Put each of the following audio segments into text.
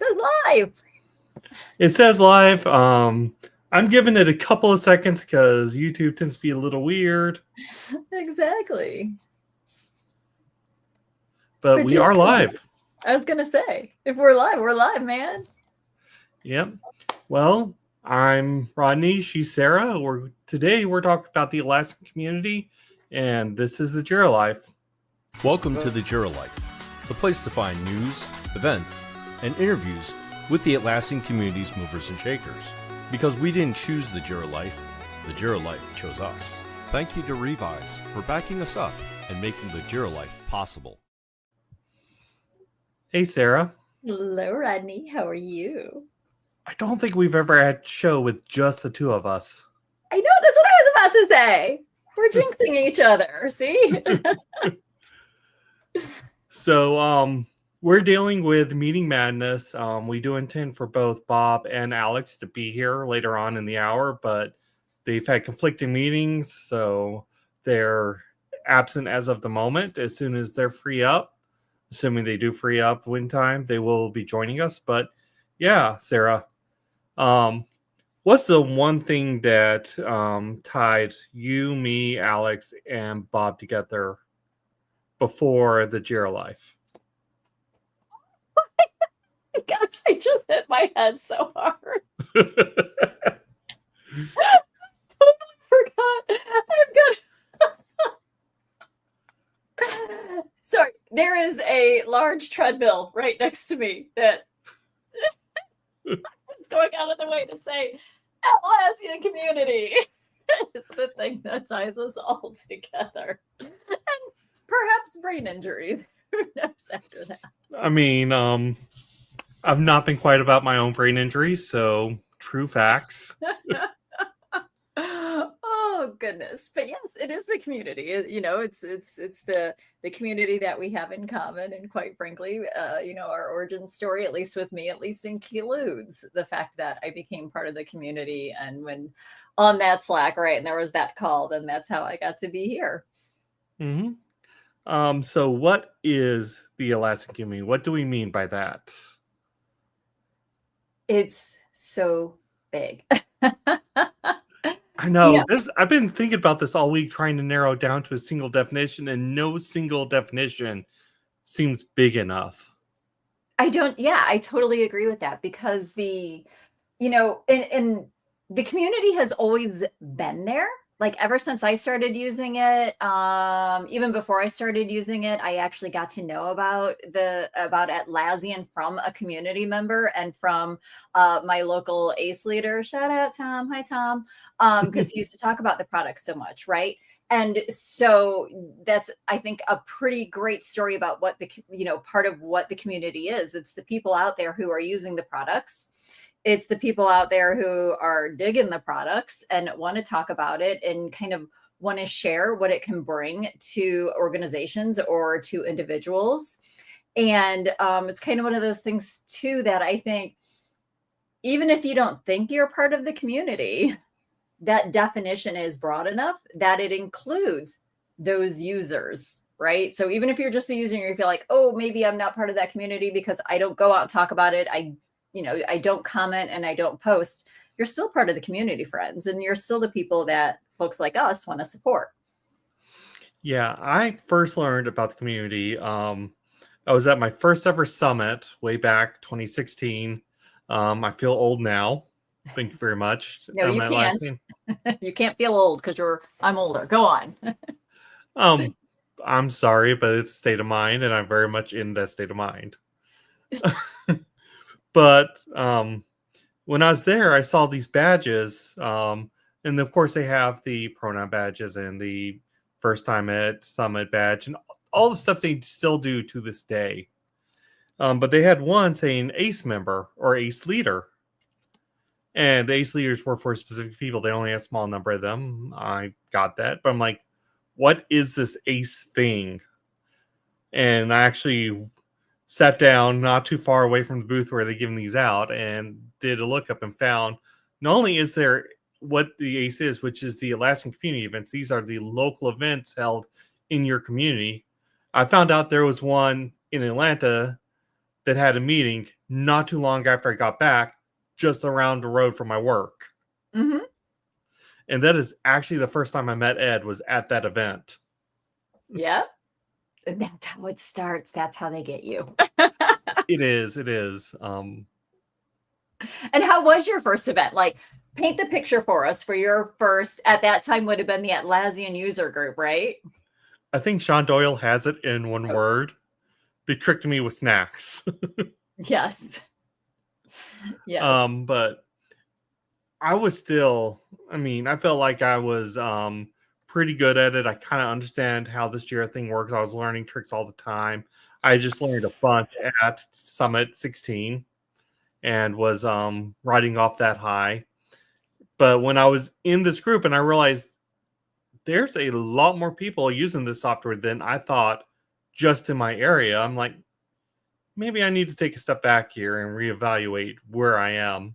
says live. It says live. I'm giving it a couple of seconds because YouTube tends to be a little weird. Exactly. But we are live. I was going to say, if we're live, man. Yep. Well, I'm Rodney. She's Sarah. Today we're talking about the Atlassian community, and this is the Jira Life. Welcome to the Jira Life, the place to find news, events, and interviews with the Atlassian community's movers and shakers. Because we didn't choose the Jira Life chose us. Thank you to Revyz for backing us up and making the Jira Life possible. Hey, Sarah. Hello, Rodney. How are you? I don't think we've ever had a show with just the two of us. I know, that's what I was about to say. We're jinxing each other, see? So, we're dealing with meeting madness. We do intend for both Bob and Alex to be here later on in the hour, but they've had conflicting meetings, so they're absent as of the moment. As soon as they're free up, assuming they do free up in time, they will be joining us. But yeah, Sarah, what's the one thing that tied you, me, Alex, and Bob together before the Jira Life? God, I just hit my head so hard. Totally forgot. I've got. Sorry, there is a large treadmill right next to me that is going out of the way to say Atlassian community is the thing that ties us all together. And perhaps brain injuries. Who knows after that? I mean, I've not been quiet about my own brain injuries, so true facts. Oh goodness. But yes, it is the community. It's the community that we have in common. And quite frankly, our origin story, at least with me, at least includes the fact that I became part of the community. And when on that Slack, right, and there was that call, then that's how I got to be here. Mm-hmm. So what is the Atlassian community? What do we mean by that? It's so big. I know. I've been thinking about this all week, trying to narrow it down to a single definition, and no single definition seems big enough. I totally agree with that, because and the community has always been there. Like ever since I started using it, even before I started using it, I actually got to know about Atlassian from a community member and from my local ACE leader. Shout out Tom. Hi Tom. Because he used to talk about the product so much, right? And so that's, I think, a pretty great story about what part of what the community is. It's the people out there who are using the products. It's the people out there who are digging the products and want to talk about it and kind of want to share what it can bring to organizations or to individuals. And it's kind of one of those things too, that I think, even if you don't think you're part of the community, that definition is broad enough that it includes those users, right? So even if you're just a user and you feel like, oh, maybe I'm not part of that community because I don't go out and talk about it, I don't comment and I don't post, you're still part of the community, friends. And you're still the people that folks like us want to support. Yeah, I first learned about the community. I was at my first ever summit way back 2016. I feel old now. Thank you very much. No, you can't. You can't feel old because I'm older. Go on. I'm sorry, but it's state of mind, and I'm very much in that state of mind. But when I was there, I saw these badges, and of course they have the pronoun badges and the first time at summit badge and all the stuff they still do to this day. But they had one saying ACE member or ACE leader, and the ACE leaders were for specific people. They only had a small number of them. I got that, but I'm like, what is this ACE thing? And I actually sat down not too far away from the booth where they're giving these out and did a lookup and found not only is there what the ACE is, which is the Atlassian community events. These are the local events held in your community. I found out there was one in Atlanta that had a meeting not too long after I got back, just around the road from my work. Mm-hmm. And that is actually the first time I met Ed, was at that event. Yeah. That's how it starts. That's how they get you. It is. And how was your first event? Like, paint the picture for us for your first, at that time would have been the Atlassian user group, right? I think Sean Doyle has it in one word. They tricked me with snacks. Yes. Yes. But I was still, I felt like I was pretty good at it. I kind of understand how this Jira thing works. I was learning tricks all the time. I just learned a bunch at Summit 16 and was riding off that high. But when I was in this group and I realized there's a lot more people using this software than I thought just in my area, I'm like, maybe I need to take a step back here and reevaluate where I am.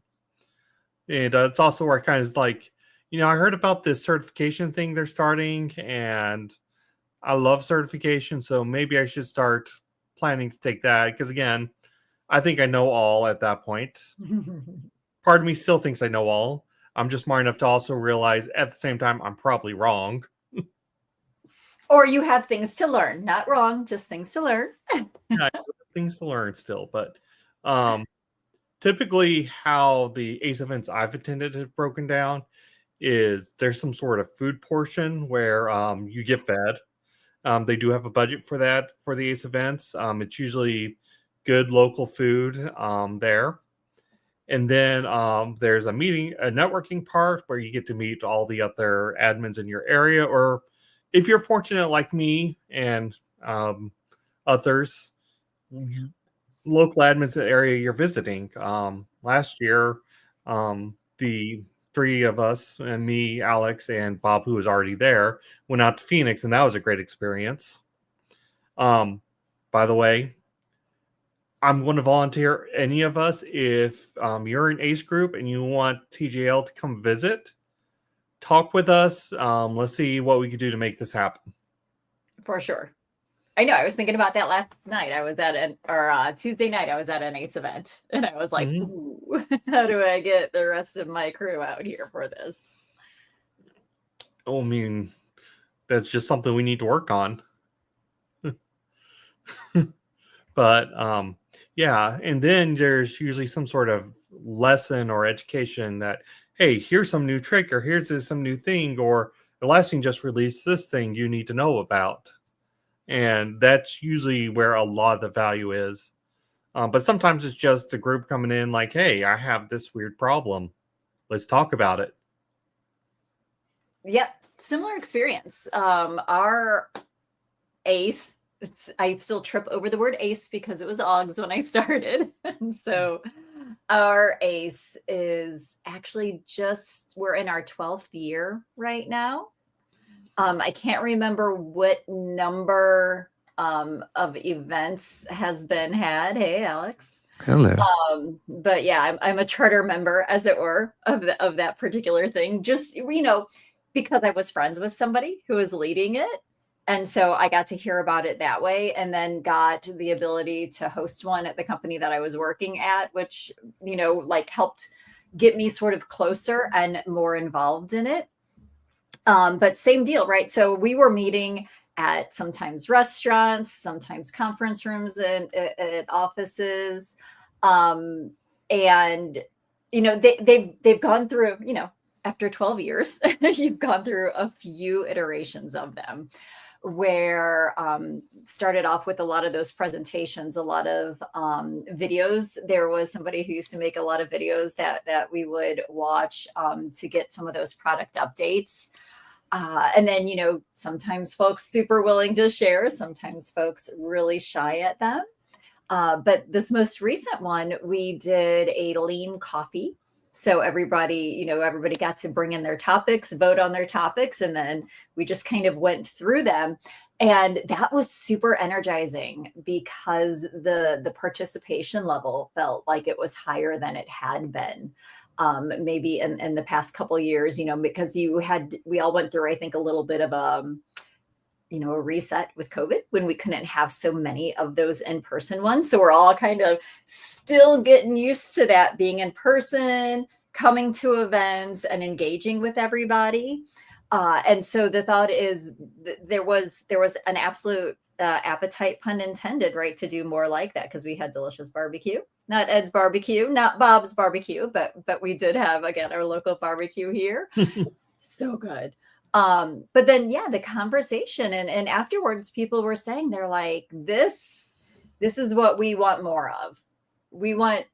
And it's also where I kind of like, I heard about this certification thing they're starting, and I love certification, so maybe I should start planning to take that. Because again, I think I know all at that point. Part of me still thinks I know all. I'm just smart enough to also realize at the same time I'm probably wrong. Or you have things to learn. Not wrong, just things to learn. Yeah, things to learn still. But typically how the ACE events I've attended have broken down is there's some sort of food portion where you get fed. They do have a budget for that for the ACE events. It's usually good local food there. And then there's a networking part where you get to meet all the other admins in your area. Or if you're fortunate like me and others, local admins in the area you're visiting. Last year, the three of us, and me, Alex, and Bob, who was already there, went out to Phoenix, and that was a great experience. By the way, I'm going to volunteer any of us if you're an ACE group and you want TJL to come visit, talk with us. Let's see what we can do to make this happen. For sure. I know. I was thinking about that last night. I was at Tuesday night, I was at an ACE event, and I was like, ooh, how do I get the rest of my crew out here for this? That's just something we need to work on. But yeah, and then there's usually some sort of lesson or education that, hey, here's some new trick, or here's some new thing, or Atlassian just released this thing you need to know about. And that's usually where a lot of the value is. But sometimes it's just a group coming in like, hey, I have this weird problem. Let's talk about it. Yep. Similar experience. Our ACE, I still trip over the word ACE because it was AUGS when I started. And so our ACE is actually we're in our 12th year right now. I can't remember what number of events has been had. Hey, Alex. Hello. But yeah, I'm a charter member, as it were, of that particular thing. Just, because I was friends with somebody who was leading it. And so I got to hear about it that way, and then got the ability to host one at the company that I was working at, which, helped get me sort of closer and more involved in it. But same deal, right? So we were meeting at sometimes restaurants, sometimes conference rooms and at offices. And, they've gone through, after 12 years, you've gone through a few iterations of them, where started off with a lot of those presentations, a lot of videos. There was somebody who used to make a lot of videos that we would watch to get some of those product updates. And then, sometimes folks super willing to share, sometimes folks really shy at them. But this most recent one, we did a lean coffee. So everybody got to bring in their topics, vote on their topics, and then we just kind of went through them. And that was super energizing because the participation level felt like it was higher than it had been. Maybe in the past couple of years, because we all went through, I think, a little bit of a reset with COVID when we couldn't have so many of those in-person ones. So we're all kind of still getting used to that, being in person, coming to events and engaging with everybody. And so the thought is there was an absolute appetite, pun intended, right, to do more like that, because we had delicious barbecue. Not Ed's barbecue, not Bob's barbecue, but we did have, again, our local barbecue here. So good. But then, yeah, the conversation and afterwards, people were saying, they're like, this is what we want more of. We want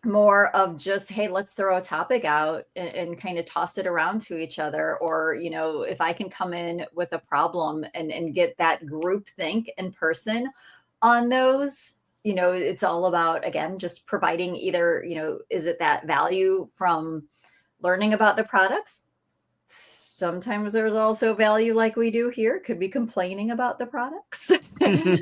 more of just, hey, let's throw a topic out and kind of toss it around to each other. Or, if I can come in with a problem and get that group think in person on those, it's all about, again, just providing either, is it that value from learning about the products? Sometimes there's also value, like we do here, could be complaining about the products. And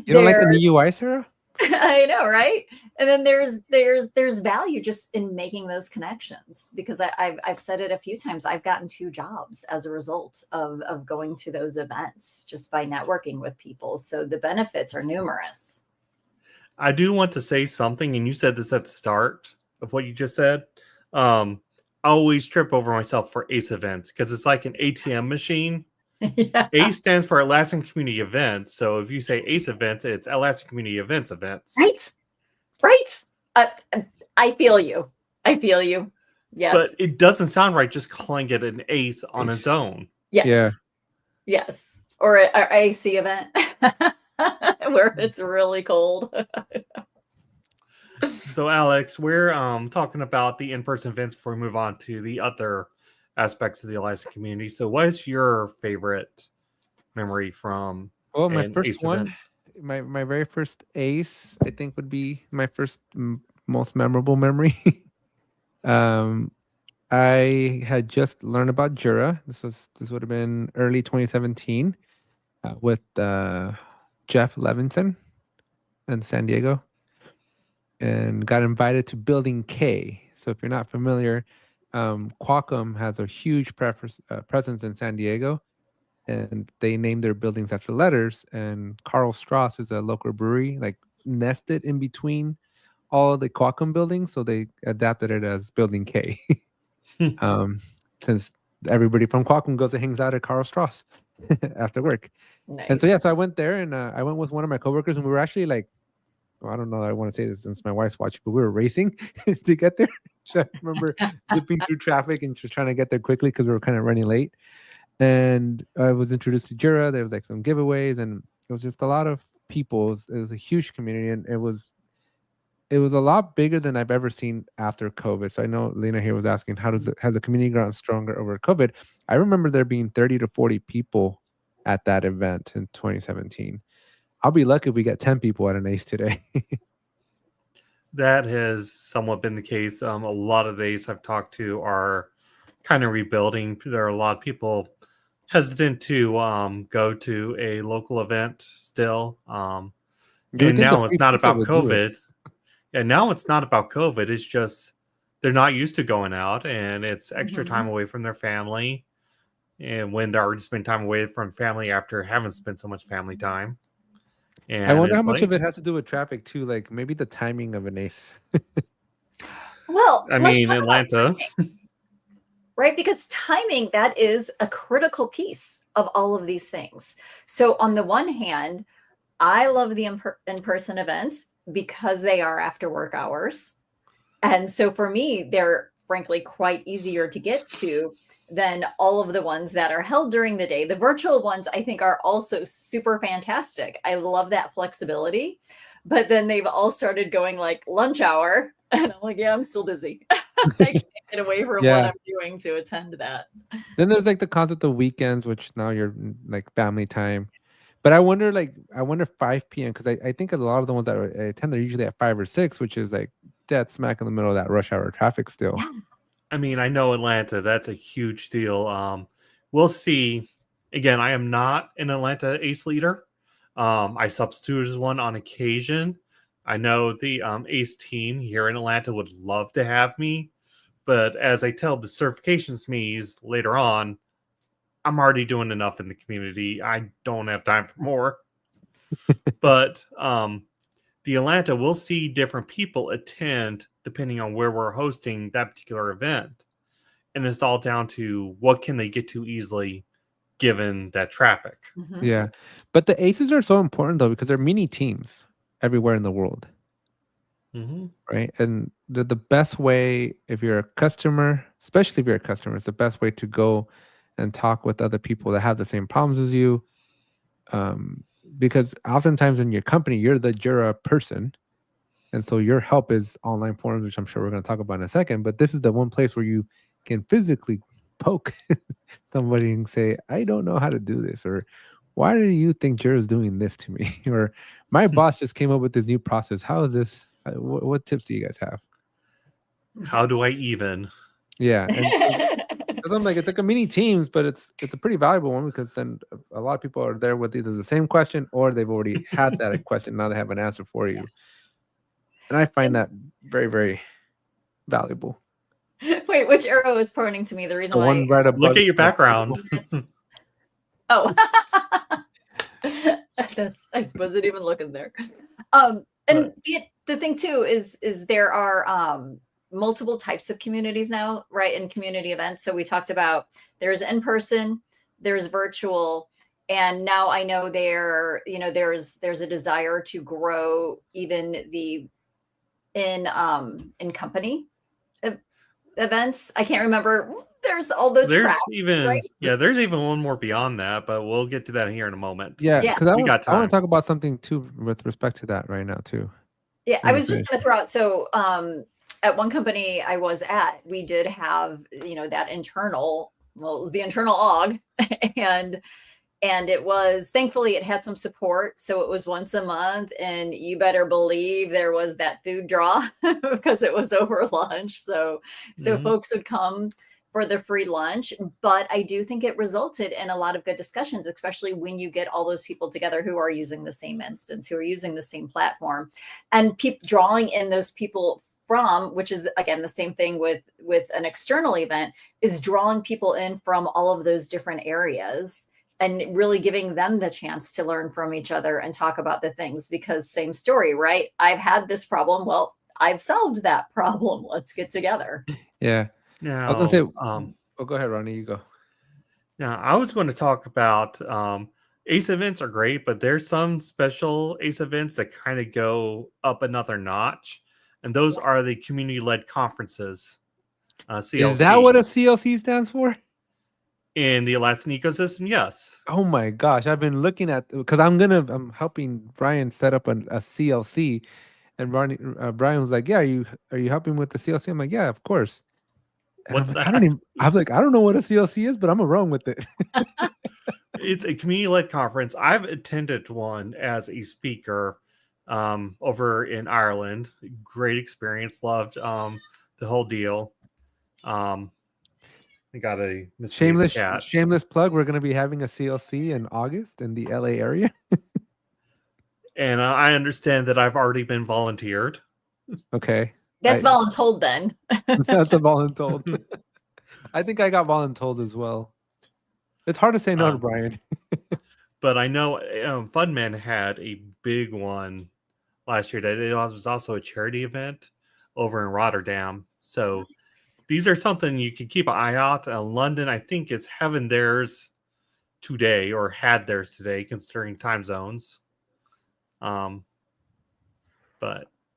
you don't like the new UI, Sarah? I know, right? And then there's value just in making those connections, because I've said it a few times. I've gotten 2 jobs as a result of going to those events just by networking with people. So the benefits are numerous. I do want to say something, and you said this at the start of what you just said. I always trip over myself for ACE events because it's like an ATM machine. Yeah. ACE stands for Atlassian Community Events. So if you say ACE events, it's Atlassian Community Events. Right. I feel you. Yes. But it doesn't sound right just calling it an ACE on its own. Yes. Yeah. Yes. Or an AC event where it's really cold. So, Alex, we're talking about the in-person events before we move on to the other aspects of the Atlassian community. So, what is your favorite memory from My an first ACE one, event? my very first ACE, I think, would be my first most memorable memory. I had just learned about Jira. This would have been early 2017 with Jeff Levinson in San Diego, and got invited to Building K. So if you're not familiar, Qualcomm has a huge presence in San Diego, and they named their buildings after letters. And Karl Strauss is a local brewery, like nested in between all of the Qualcomm buildings, so they adapted it as Building K. Since everybody from Qualcomm goes and hangs out at Karl Strauss after work. Nice. And so so I went there, and I went with one of my coworkers, and we were actually like, I don't know, I want to say this since my wife's watching, but we were racing to get there. So I remember zipping through traffic and just trying to get there quickly because we were kind of running late. And I was introduced to Jira. There was like some giveaways, and it was just a lot of people. It was a huge community, and it was a lot bigger than I've ever seen after COVID. So I know Lina here was asking, has the community grown stronger over COVID? I remember there being 30 to 40 people at that event in 2017. I'll be lucky if we get 10 people at an ACE today. That has somewhat been the case. A lot of the ACE I've talked to are kind of rebuilding. There are a lot of people hesitant to go to a local event still. And now it's not about COVID. And now it's not about COVID. It's just they're not used to going out, and it's extra time away from their family. And when they're already spending time away from family after having spent so much family time. And I wonder how much of it has to do with traffic too, like maybe the timing of an ACE. Well, I mean, Atlanta. Right? Because timing, that is a critical piece of all of these things. So on the one hand, I love the in-person events because they are after work hours. And so for me, they're frankly quite easier to get to than all of the ones that are held during the day. The virtual ones, I think, are also super fantastic. I love that flexibility. But then they've all started going like lunch hour. And I'm like, yeah, I'm still busy. I can't get away from what I'm doing to attend that. Then there's like the concept of weekends, which now you're like family time. But I wonder 5 p.m. because I think a lot of the ones that I attend are usually at 5 or 6, which is like dead smack in the middle of that rush hour traffic still. Yeah. I mean, I know Atlanta, that's a huge deal. We'll see. Again, I am not an Atlanta ACE leader. I substitute as one on occasion. I know the ACE team here in Atlanta would love to have me, but as I tell the certification SMEs later on, I'm already doing enough in the community. I don't have time for more. But the Atlanta, we'll see different people attend depending on where we're hosting that particular event. And it's all down to what can they get to easily given that traffic. Mhm. Yeah. But the aces are so important though, because they're mini teams everywhere in the world. Mm-hmm. Right. And the best way, if you're a customer, especially if you're a customer, it's the best way to go and talk with other people that have the same problems as you. Because oftentimes in your company, you're the Jira person. And so your help is online forums, which I'm sure we're going to talk about in a second. But this is the one place where you can physically poke somebody and say, I don't know how to do this. Or why do you think Jira is doing this to me? Or my boss just came up with this new process. How is this? What tips do you guys have? How do I even? Yeah. And so, 'cause I'm like, it's like a mini teams, but it's a pretty valuable one because then a lot of people are there with either the same question or they've already had that question. Now they have an answer for you. And I find that very, very valuable. Wait, which arrow is pointing to me? The reason The why. one right above. Look at your background. Oh, I wasn't even looking there. And the thing too is there are multiple types of communities now, right? In community events. So we talked about there's in person, there's virtual, and now I know there's a desire to grow even the in company events. I can't remember. There's all the There's tracks, even right? there's even one more beyond that, but we'll get to that here in a moment. Yeah, Yeah. because I We want got time. to talk about something too with respect to that right now too. Yeah, When I you was just finish. going to throw out. So at one company I was at, we did have, that internal, well, it was the internal OG, and it was, thankfully it had some support. So it was once a month, and you better believe there was that food draw because it was over lunch. So Mhm. folks would come for the free lunch, but I do think it resulted in a lot of good discussions, especially when you get all those people together who are using the same instance, who are using the same platform, and drawing in those people from, which is again the same thing with an external event, is drawing people in from all of those different areas and really giving them the chance to learn from each other and talk about the things, because same story, right? I've had this problem. Well, I've solved that problem. Let's get together. Yeah. I Now, was gonna say, oh, go ahead, Ronnie. You go. now I was going to talk about ACE events are great, but there's some special ACE events that kind of go up another notch, and those are the community-led conferences. CLC. Is that what a CLC stands for? In the Atlassian ecosystem? Yes. Oh my gosh, I've been looking at, because I'm helping Brian set up a CLC, and Brian was like, "Yeah, are you helping with the CLC?" I'm like, "Yeah, of course." And What's I'm like, that? I don't know what a CLC is, but I'm gonna run with it. It's a community-led conference. I've attended one as a speaker over in Ireland. Great experience. Loved the whole deal. I got a misbehaved cat. Shameless plug. We're gonna be having a CLC in August in the LA area. And I understand that I've already been volunteered. Okay, That's voluntold then. that's a voluntold. I think I got voluntold as well. It's hard to say no to Brian. But I know Funman had a big one last year that it was also a charity event over in Rotterdam. So these are something you can keep an eye out. London, I think, is having theirs today, or had theirs today, considering time zones. But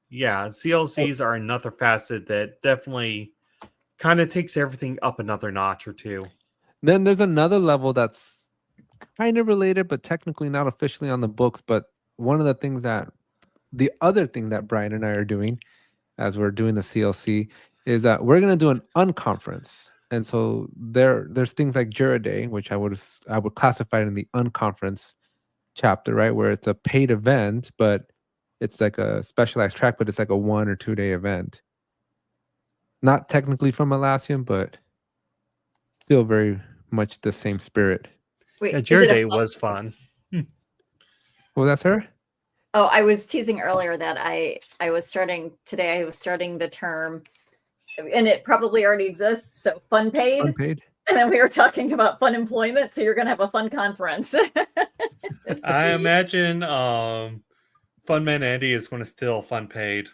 yeah, CLCs are another facet that definitely kind of takes everything up another notch or two. Then there's another level that's kind of related, but technically not officially on the books. But the other thing that Brian and I are doing as we're doing the CLC is that we're going to do an unconference. And so there's things like Jira Day, which I would classify it in the unconference chapter, right? Where it's a paid event, but it's like a specialized track, but it's like a 1 or 2 day event. Not technically from Atlassian, but still very much the same spirit. Wait, Yeah, is Jira it Day was fun. Well, that's her? Oh, I was teasing earlier that I was starting today. I was starting the term, and it probably already exists. So fun paid. Unpaid? And then we were talking about fun employment, so you're going to have a fun conference. I imagine Funman Andy is going to steal fun paid.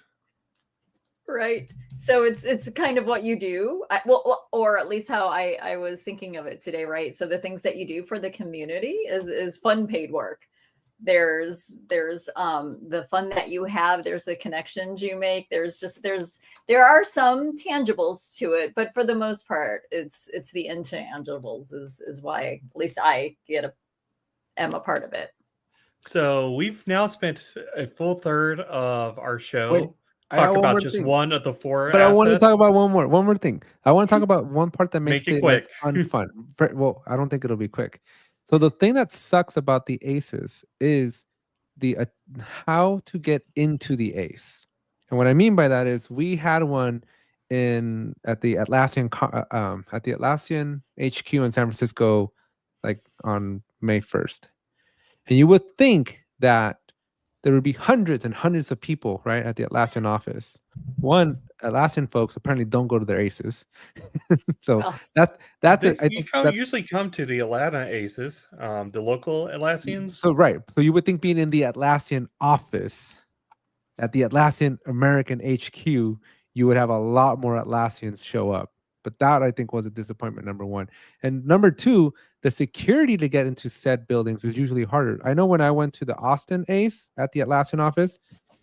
Right. So it's kind of what you do. Well, or at least how I was thinking of it today, right? So the things that you do for the community is fun paid work. There's the fun that you have, there's the connections you make, there are some tangibles to it, but for the most part it's the intangibles is why at least I am a part of it. So we've now spent a full third of our show Wait, talk about just one of the four but assets. I want to talk about one more thing. I want to talk about one part that makes Make it it quick. fun. Well, I don't think it'll be quick. So the thing that sucks about the aces is the how to get into the ace. And what I mean by that is we had one at the Atlassian HQ in San Francisco, like on May 1st. And you would think that there would be hundreds and hundreds of people, right, at the Atlassian office. One, Atlassian folks apparently don't go to their aces. So Well, that's it. I think usually come to the Atlanta Aces, the local Atlassians. so. Right. So you would think being in the Atlassian office at the Atlassian American HQ, you would have a lot more Atlassians show up. But that, I think, was a disappointment, number one. And number two, the security to get into said buildings is usually harder. I know when I went to the Austin Ace at the Atlassian office,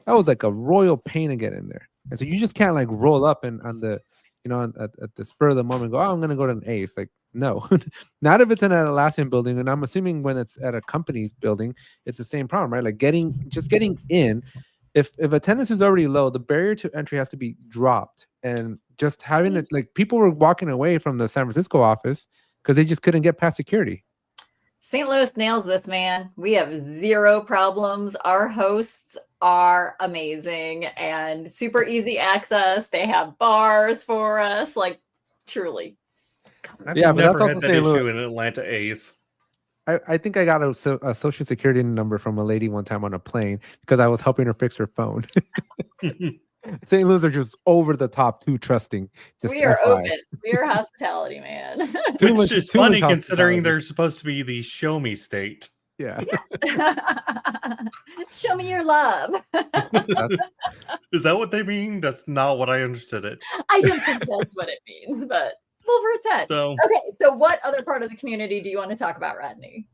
that was like a royal pain to get in there. And so you just can't like roll up and on the, at the spur of the moment, go, oh, I'm going to go to an Ace. Like, no, not if it's in an Atlassian building. And I'm assuming when it's at a company's building, it's the same problem, right? Like getting in. If attendance is already low, the barrier to entry has to be dropped. And just having it, like people were walking away from the San Francisco office because they just couldn't get past security. St. Louis nails this, man. We have zero problems. Our hosts are amazing and super easy access. They have bars for us, like truly. Yeah, but Never that's had also that St. issue Louis. in Atlanta Ace. I think I got a social security number from a lady one time on a plane because I was helping her fix her phone. St. Louis are just over the top, too trusting. Just We are FYI. open. We are hospitality, man. Which is funny much considering hospitality. they're supposed to be the show me state. Yeah. Show me your love. Is that what they mean? That's not what I understood it. I don't think that's what it means, but we'll pretend. So, Okay, so what other part of the community do you want to talk about, Rodney?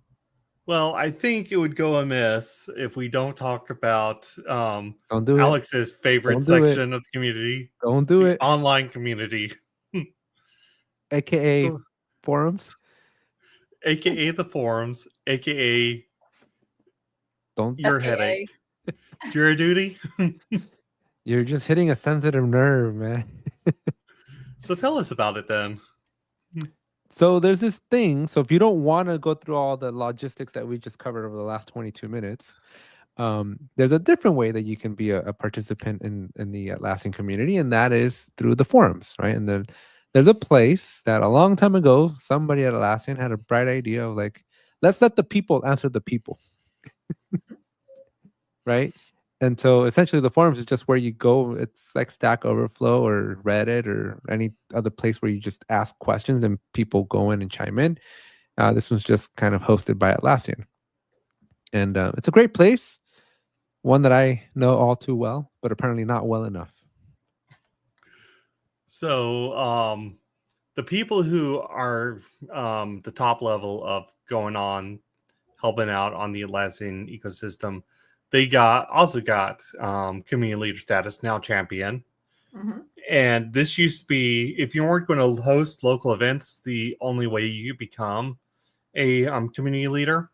well, I think it would go amiss if we don't talk about Don't do Alex's favorite Don't do it. section of the community, it. Don't do the it. online community, AKA forums. aka the forums, aka Don't. your FKA. headache, Jira duty. You're just hitting a sensitive nerve, man. So tell us about it then. So there's this thing. So if you don't want to go through all the logistics that we just covered over the last 22 minutes, there's a different way that you can be a participant in the Atlassian community, and that is through the forums, right? And then there's a place that a long time ago, somebody at Atlassian had a bright idea of like, let's let the people answer the people, right? And so essentially the forums is just where you go. It's like Stack Overflow or Reddit or any other place where you just ask questions and people go in and chime in. This was just kind of hosted by Atlassian. And it's a great place, one that I know all too well, but apparently not well enough. So the people who are the top level of going on, helping out on the Atlassian ecosystem, they also got community leader status, now champion. Mm-hmm. And this used to be, if you weren't going to host local events, the only way you become a community leader.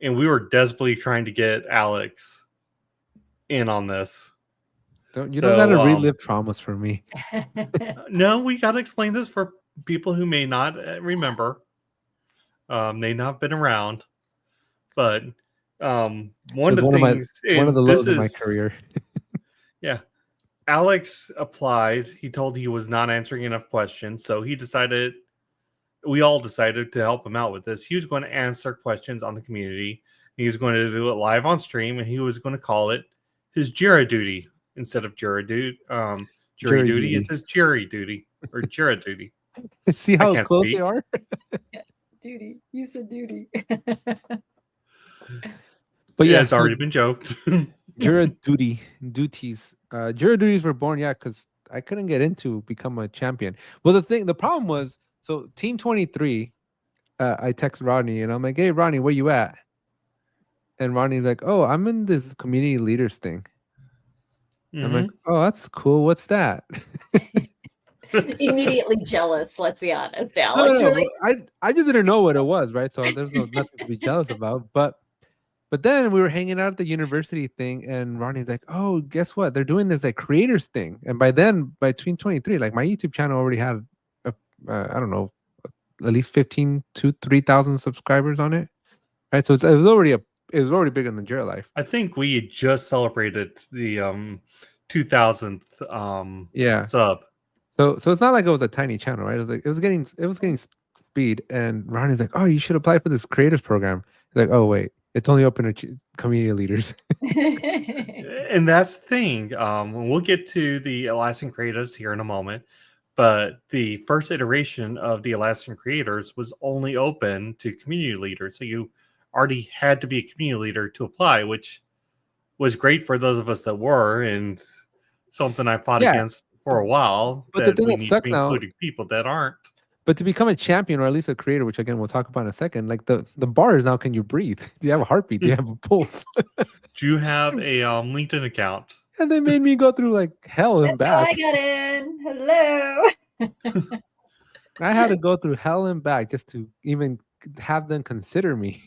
And we were desperately trying to get Alex in on this. You don't got to relive traumas for me. No, we got to explain this for people who may not remember, may not have been around. But one of the lows of my career. Yeah. Alex applied. He told he was not answering enough questions. So we all decided to help him out with this. He was going to answer questions on the community. He was going to do it live on stream, and he was going to call it his Jira duty instead of Jira duty. It says Jira duty or Jira duty. See how can't close speak. they are? Yes. Duty. You said duty. But Yeah, yeah, it's already been joked. Jira duties. Jira duties were born, because I couldn't get into become a champion. Well, the problem was, so Team 23, I text Rodney and I'm like, hey Rodney, where you at? And Rodney's like, oh, I'm in this community leaders thing. I'm like, oh, that's cool. What's that? Immediately jealous, let's be honest, No, Alex. no, You're no, like, I just didn't know what it was, right? So there's nothing to be jealous about. But then we were hanging out at the university thing, and Ronnie's like, "Oh, guess what? They're doing this like creators thing." And by 2023, like my YouTube channel already had, I don't know, at least 15 to 3,000 subscribers on it, right? So it was already bigger than Jira Life. I think we had just celebrated the 2000th Yeah. sub. So it's not like it was a tiny channel, right? It was getting speed, and Ronnie's like, "Oh, you should apply for this creators program." He's like, "Oh wait, it's only open to community leaders." And that's the thing. We'll get to the Atlassian creatives here in a moment, but the first iteration of the Atlassian creators was only open to community leaders. So you already had to be a community leader to apply, which was great for those of us that were, and something I fought against for a while. But that the thing we that need sucks to be now, including people that aren't. but to become a champion or at least a creator, which again we'll talk about in a second, like the bar is now, can you breathe? Do you have a heartbeat? Do you have a pulse? Do you have a LinkedIn account? And they made me go through like hell and that's how back. I got in. Hello. I had to go through hell and back just to even have them consider me.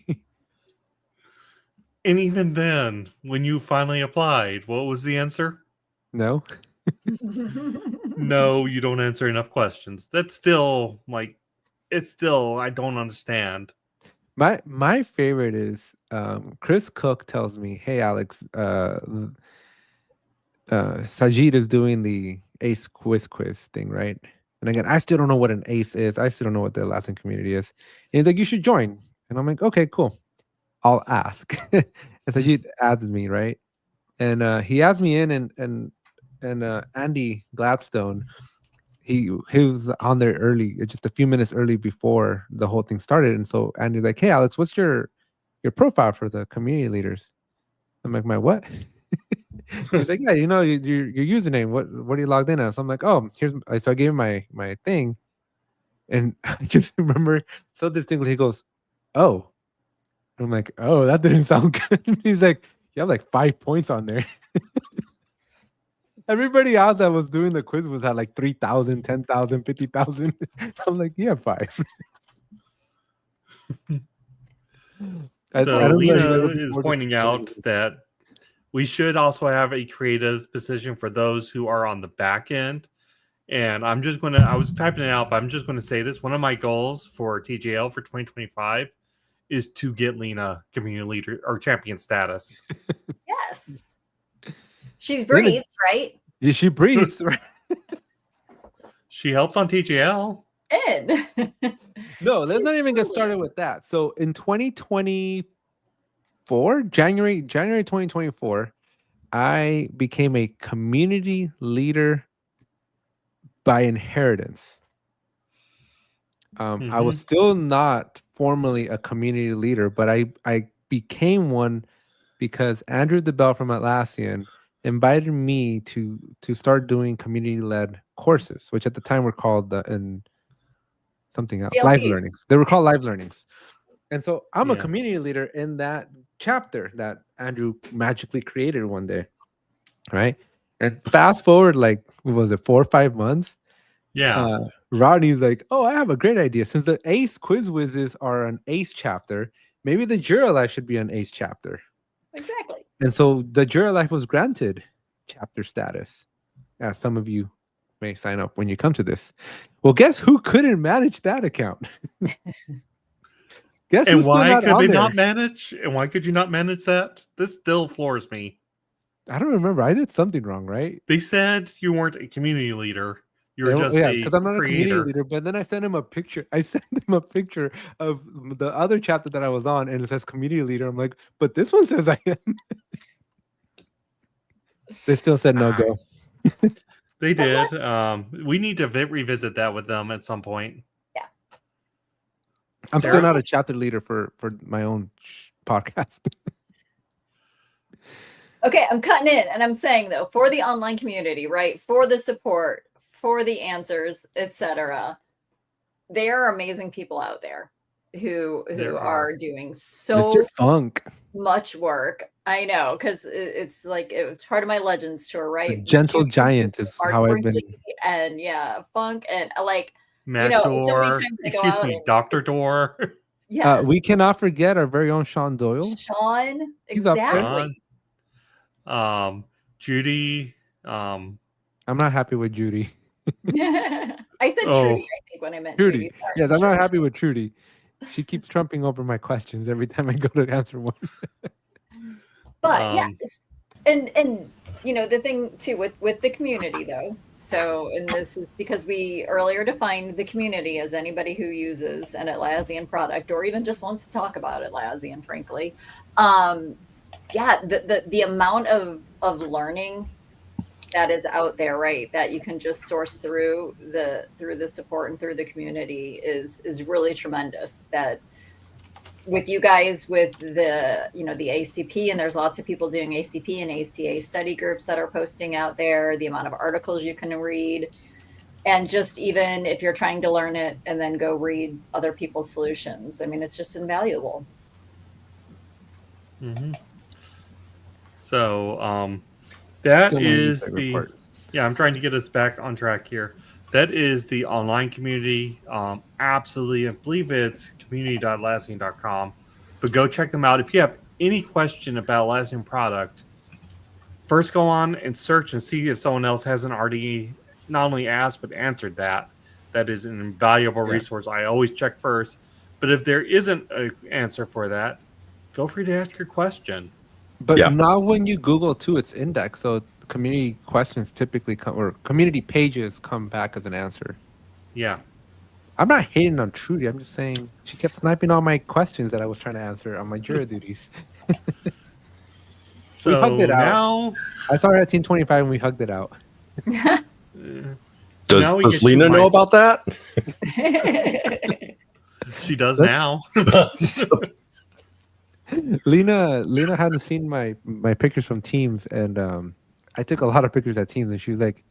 And even then, when you finally applied, what was the answer? No. No, you don't answer enough questions. That's still I don't understand. My favorite is Chris Cook tells me, "Hey Alex, Sajid is doing the ACE quiz thing, right?" And again, I still don't know what an ACE is. I still don't know what the Atlassian community is. And he's like, "You should join." And I'm like, "Okay, cool. I'll ask." And Sajid adds me, right? And he adds me in, and Andy Gladstone, he was on there early, just a few minutes early before the whole thing started. And so Andy's like, "Hey Alex, what's your profile for the community leaders?" I'm like, "My what?" He's like, "Yeah, your username. What are you logged in as?" So I'm like, "Oh, so I gave him my thing." And I just remember so distinctly, he goes, "Oh." I'm like, "Oh, that didn't sound good." He's like, "You have like 5 points on there." Everybody else that was doing the quiz was at like 3,000, 10,000, 50,000. I'm like, "You have 5. So Lina is pointing out that we should also have a creative position for those who are on the back end. And I was typing it out, but I'm just going to say this. One of my goals for TJL for 2025 is to get Lina community leader or champion status. Yes. She breathes, right? Yeah, she breathes, right? She helps on TJL. In. No, let's not even get started with that. So in 2024, January 2024, I became a community leader by inheritance. I was still not formally a community leader, but I became one because Andrew DeBell from Atlassian invited me to start doing community-led courses, which at the time were called something else, live learnings. They were called live learnings. And so I'm a community leader in that chapter that Andrew magically created one day, right? And fast forward, like, what was it, 4 or 5 months? Yeah. Rodney's like, "Oh, I have a great idea. Since the ACE quiz whizzes are an ACE chapter, maybe the Jira Life should be an ACE chapter." Exactly. And so the Jira Life was granted chapter status, as some of you may sign up when you come to this. Well, guess who couldn't manage that account? Guess and who's why still not could they there? not manage? And why could you not manage that? This still floors me. I don't remember. I did something wrong, right? They said you weren't a community leader. You were just because I'm not creator. a community leader. But then I sent him a picture. I sent him a picture of the other chapter that I was on, and it says community leader. I'm like, but this one says I am. They still said no go. They did. We need to revisit that with them at some point. Yeah. I'm Sarah? still not a chapter leader for my own podcast. Okay, I'm cutting in and I'm saying though, for the online community, right? For the support, for the answers, etc. There are amazing people out there who There are are. doing Mr. so Funk, much work. I know, because it's like it's part of my Legends tour, the right? gentle Judy, giant is Mark how I've been. Brinkley, and yeah, Funk, and like Mac so many Door. times I go Excuse out me, and Dr. Door. yes, We cannot forget our very own Sean Doyle. Sean, He's up there. exactly. Judy. I'm not happy with Judy. I said Oh. Trudy, I think, when I meant Trudy. Judy. Sorry, Yes, I'm sure. not happy with Trudy. She keeps trumping over my questions every time I go to answer one. But yeah, and you know the thing too with the community though. So, and this is because we earlier defined the community as anybody who uses an Atlassian product or even just wants to talk about Atlassian, frankly. Yeah, the amount of learning that is out there, right? That you can just source through the support and through the community is really tremendous. That with you guys with the the ACP, and there's lots of people doing ACP and ACA study groups that are posting out there, the amount of articles you can read, and just even if you're trying to learn it and then go read other people's solutions, I mean, it's just invaluable. So that Still my is newsletter the report. yeah, I'm trying to get us back on track here. That is the online community. Absolutely, I believe it's community.atlassian.com. But go check them out. If you have any question about Atlassian product, first go on and search and see if someone else hasn't already not only asked but answered that. That is an invaluable resource. I always check first. But if there isn't an answer for that, feel free to ask your question. But Yeah. now when you Google too, it's indexed. So community questions typically come, or community pages come back as an answer. Yeah. I'm not hating on Trudy. I'm just saying she kept sniping all my questions that I was trying to answer on my Jira duties. So hugged it out. now, I saw her at Team 25 and we hugged it out. now we Does get to Lina my- know about that? She does now. Lina hadn't seen my pictures from Teams, and I took a lot of pictures at Teams, and she was like,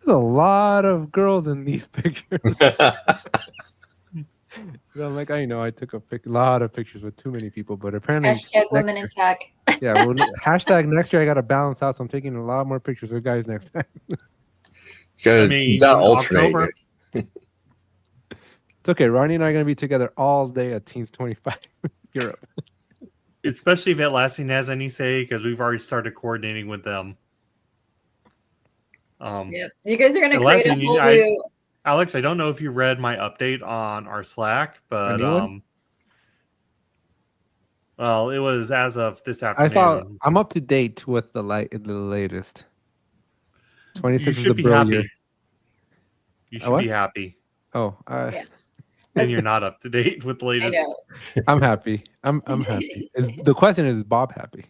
"There's a lot of girls in these pictures." So I'm like, I know I took a lot of pictures with too many people, but apparently Hashtag women in tech. yeah, well, hashtag next year I got to balance out, so I'm taking a lot more pictures with guys next time. I mean, He's not October. alternating. It's okay. Rodney and I are going to be together all day at Teams 25 Europe. Especially if Atlassian has any say, because we've already started coordinating with them. Yep. You guys are going to create a Atlassian, whole new. Alex, I don't know if you read my update on our Slack, but well, it was as of this afternoon. I'm up to date with the latest. 26 You is the should be bro happy. year. You should What? be happy. Oh, Yeah. And you're not up to date with the I latest. know. I'm happy. I'm happy. The question is Bob happy?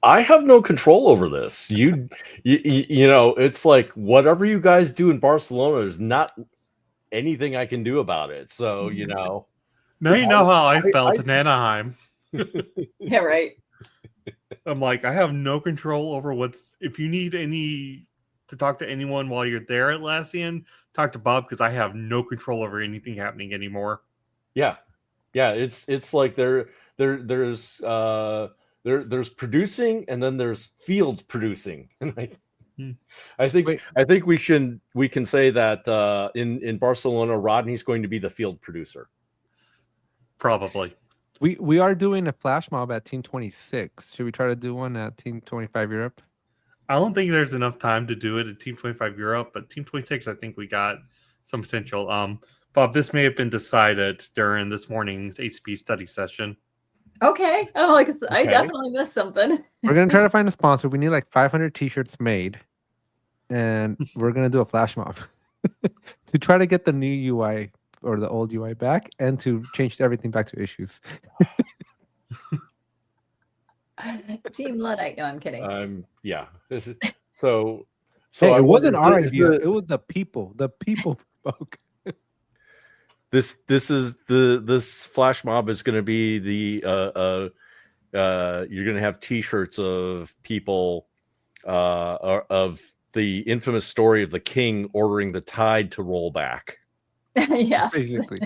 I have no control over this. You know, it's like whatever you guys do in Barcelona is not anything I can do about it. So, you know. Now you know how I felt I- in Anaheim. Yeah, right. I'm like, I have no control over if you need to talk to anyone while you're there at Atlassian, talk to Bob, because I have no control over anything happening anymore. Yeah. It's like there's producing and then there's field producing. And I think we can say that in Barcelona, Rodney's going to be the field producer. Probably. We are doing a flash mob at Team 26. Should we try to do one at Team 25 Europe? I don't think there's enough time to do it at Team 25 Europe, but Team 26, I think we got some potential. Bob, this may have been decided during this morning's ACP study session. Okay. Oh, I Okay. definitely missed something. We're gonna try to find a sponsor. We need like 500 t-shirts made, and we're gonna do a flash mob to try to get the new UI or the old UI back, and to change everything back to issues. Team Luddite. No, I'm kidding. Yeah. So Hey, I it wonder, wasn't our is idea. the- It was the people. The people spoke. this is this flash mob is going to be the you're going to have T-shirts of people of the infamous story of the king ordering the tide to roll back. Yes. Basically,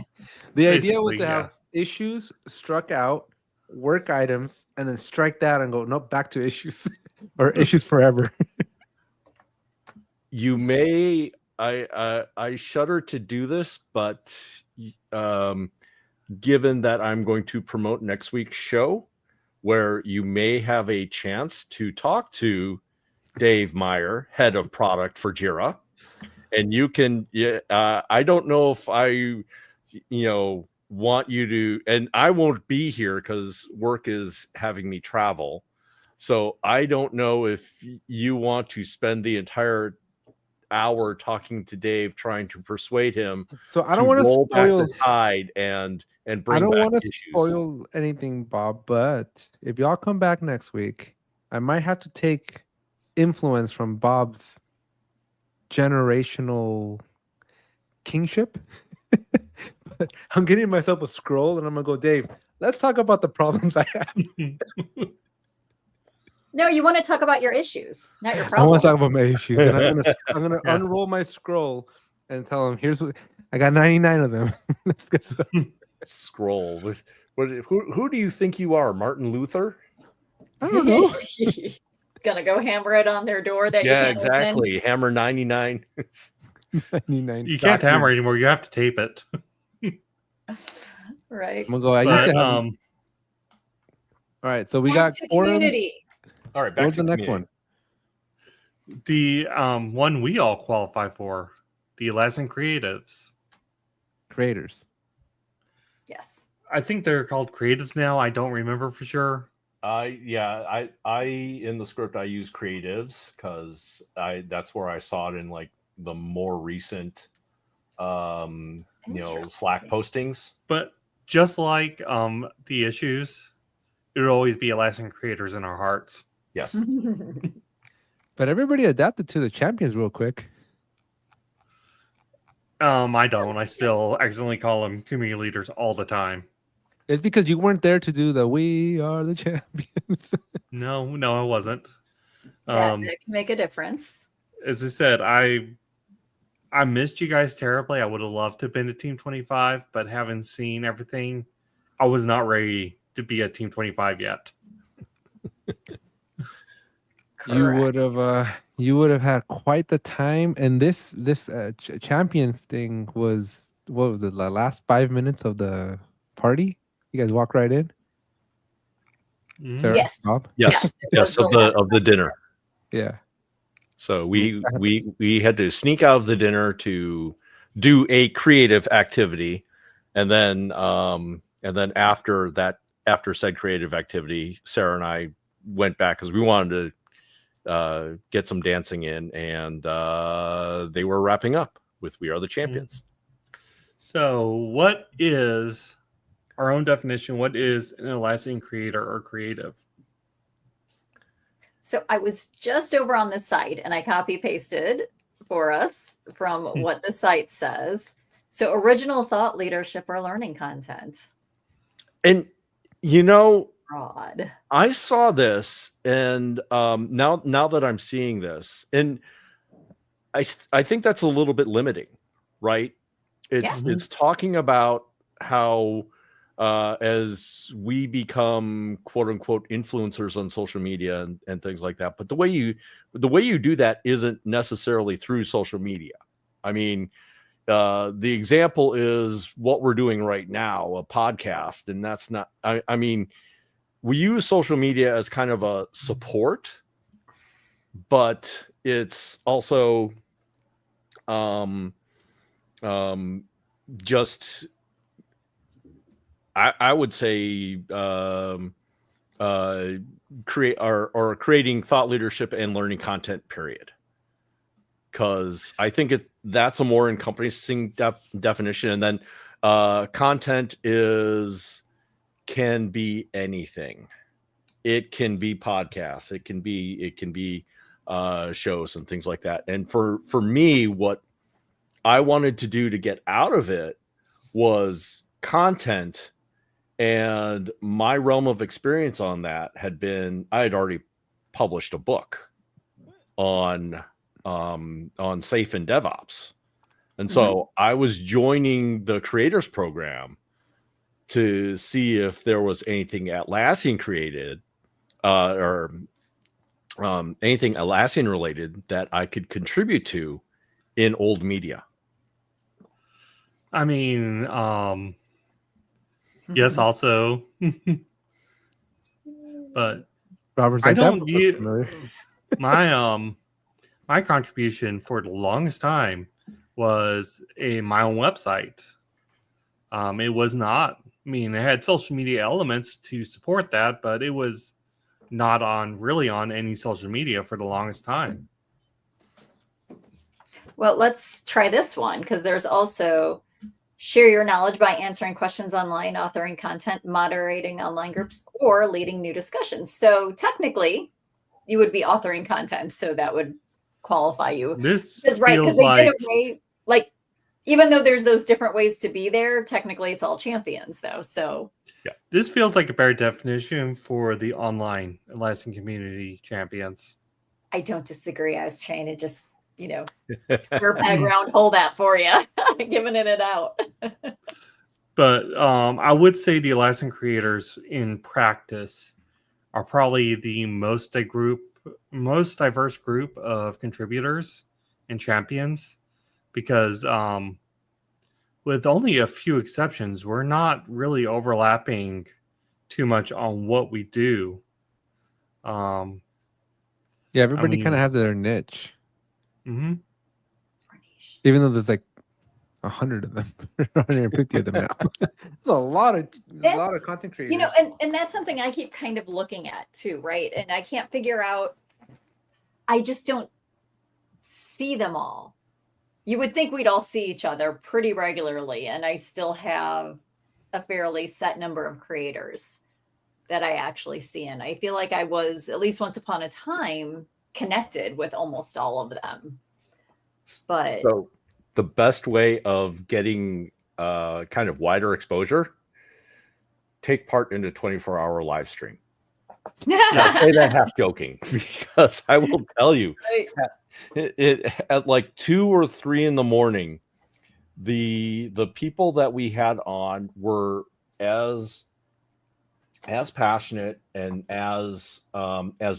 the idea was Basically, to have issues struck out, work items, and then strike that and go nope, back to issues or issues forever. You may I shudder to do this, but given that I'm going to promote next week's show, where you may have a chance to talk to Dave Meyer, head of product for Jira, and you can. I don't know if I, want you to, and I won't be here because work is having me travel. So I don't know if you want to spend the entire hour talking to Dave, trying to persuade him So I to don't want to roll back spoil. the tide and I bring don't back want to issues. spoil anything, Bob. But if y'all come back next week, I might have to take influence from Bob's generational kingship. But I'm getting myself a scroll, and I'm gonna go, Dave. Let's talk about the problems I have. No, you want to talk about your issues, not your I problems. want to talk about my issues, and I'm gonna Yeah. unroll my scroll and tell him, "Here's what I got. 99 of them." Let's get started. Scroll. Who do you think you are, Martin Luther? I don't know. Gonna go hammer it on their door that Yeah, you can't open. exactly. Hammer 99. 99. You can't Dr. hammer anymore. You have to tape it. Right. I'm gonna go. I used But, to have. All right, so we Back got to forums. community. All right, back What's to the next community. one? the one we all qualify for, the Atlassian Creatives. Creators. Yes. I think they're called Creatives now. I don't remember for sure. I in the script I use creatives because that's where I saw it in like the more recent Slack Interesting. postings. But just like the issues, it would always be Atlassian creators in our hearts. Yes. But everybody adapted to the champions real quick. I don't. I still accidentally call them community leaders all the time. It's because you weren't there to do the "We are the champions." No, I wasn't. That can make a difference. As I said, I missed you guys terribly. I would have loved to have been a Team 25, but having seen everything, I was not ready to be a Team 25 yet. You would have had quite the time. And this champions thing was, what was it, the last 5 minutes of the party? You guys walk right in. Mhm. Sarah, Yes. Bob? Yes. it was Yes. Of the dinner. Yeah. So we had to sneak out of the dinner to do a creative activity, and then after said creative activity, Sarah and I went back because we wanted to get some dancing in, and they were wrapping up with "We Are the Champions." So, what is our own definition? What is an Atlassian creator or creative? So I was just over on the site and I copy pasted for us from what the site says. So original thought leadership or learning content. And Broad. I saw this, and now that I'm seeing this, and I think that's a little bit limiting, right? It's talking about how as we become quote unquote influencers on social media and things like that, but the way you do that isn't necessarily through social media. I mean, the example is what we're doing right now, a podcast, and that's not. I mean, we use social media as kind of a support, but it's also just I would say creating thought leadership and learning content, period. Because I think that's a more encompassing definition. And then content can be anything. It can be podcasts. It can be shows and things like that. And for me, what I wanted to do to get out of it was content, and my realm of experience on that had been, I had already published a book on safe and DevOps. And so I was joining the creators program to see if there was anything Atlassian created or anything Atlassian related that I could contribute to in old media. I mean, yes, also, but Robert's I like, don't that looks use familiar. my contribution for the longest time was my own website. It was not. I mean, it had social media elements to support that, but it was not really on any social media for the longest time. Well, let's try this one, because there's also share your knowledge by answering questions online, authoring content, moderating online groups, or leading new discussions. So technically, you would be authoring content, so that would qualify you. This Is right, because feels they did like a way, like, even though there's those different ways to be there, technically it's all champions, though. So yeah, this feels like a better definition for the online Atlassian community champions. I don't disagree. I was trying to just, square peg round hole that for you, giving it out. But I would say the Atlassian creators in practice are probably the most diverse group of contributors and champions, because with only a few exceptions, we're not really overlapping too much on what we do. Yeah, everybody kind of has their niche. Mm-hmm. Even though there's like 100 of them, 150 of them now. That's a lot of content creators. And that's something I keep kind of looking at too, right? And I can't figure out, I just don't see them all. You would think we'd all see each other pretty regularly, and I still have a fairly set number of creators that I actually see. And I feel like I was, at least once upon a time, connected with almost all of them. But so the best way of getting kind of wider exposure, take part in a 24-hour live stream. I say that half joking, because I will tell you, it at like 2 or 3 in the morning, the people that we had on were as passionate and as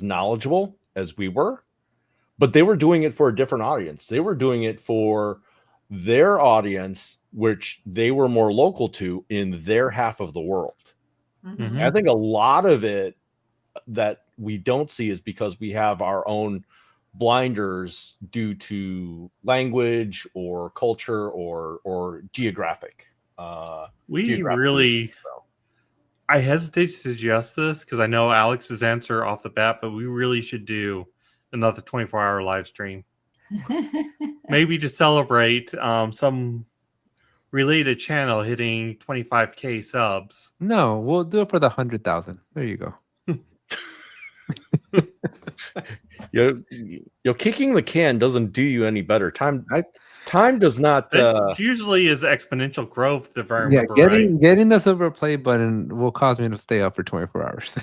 knowledgeable as we were, but they were doing it for a different audience. They were doing it for their audience, which they were more local to in their half of the world. Mm-hmm. I think a lot of it that we don't see is because we have our own blinders due to language or culture or geographic. I hesitate to suggest this because I know Alex's answer off the bat, but we really should do another 24-hour live stream. Maybe to celebrate some related channel hitting 25K subs. No, we'll do it for the 100,000. There you go. You're kicking the can doesn't do you any better. Time does not. It usually is exponential growth. If I remember getting the silver play button will cause me to stay up for 24 hours.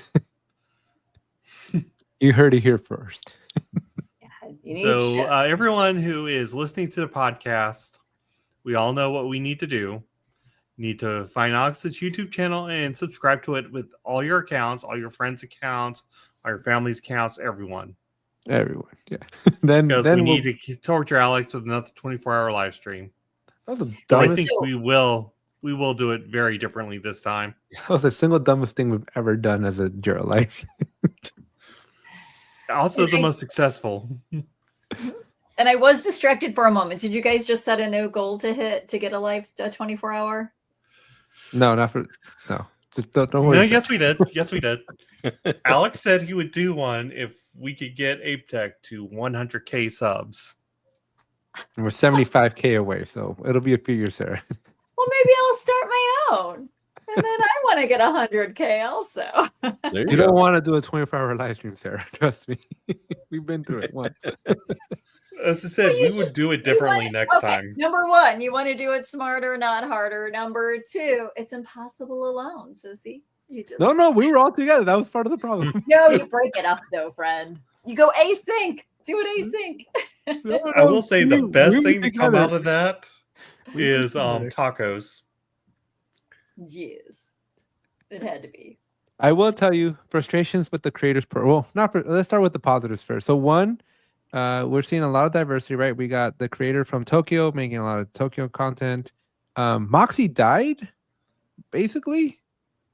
You heard it here first. So everyone who is listening to the podcast, we all know what we need to do. You need to find Alex's YouTube channel and subscribe to it with all your accounts, all your friends' accounts, all your family's accounts, everyone. Everyone, yeah. then we need to torture Alex with another 24-hour live stream. That was the I dumbest. think we will do it very differently this time. That was the single dumbest thing we've ever done as a Jira Life. Also the most successful. And I was distracted for a moment. Did you guys just set a new goal to get a 24-hour? No, not for no. Just don't worry. No, yes, we did. Yes, we did. Alex said he would do one if we could get ApeTech to 100K subs. And we're 75K away, so it'll be a few years there. Well, maybe I'll start my own. And then I want to get 100K also. There You go. don't want to do a 24-hour live stream, Sarah. Trust me. We've been through it once. As I said, Well, you we would just- do it you differently want- next okay, time. Number one, you want to do it smarter, not harder. Number two, it's impossible alone. So see, you just No, we were all together. That was part of the problem. No, you break it up though, friend. You go async. Do it async. No, I will say the we best were thing to come together. out of that We were is together. tacos. Yes, it had to be. I will tell you frustrations with the creators well, let's start with the positives first. So one, we're seeing a lot of diversity, right? We got the creator from Tokyo making a lot of Tokyo content. Moxie died, basically,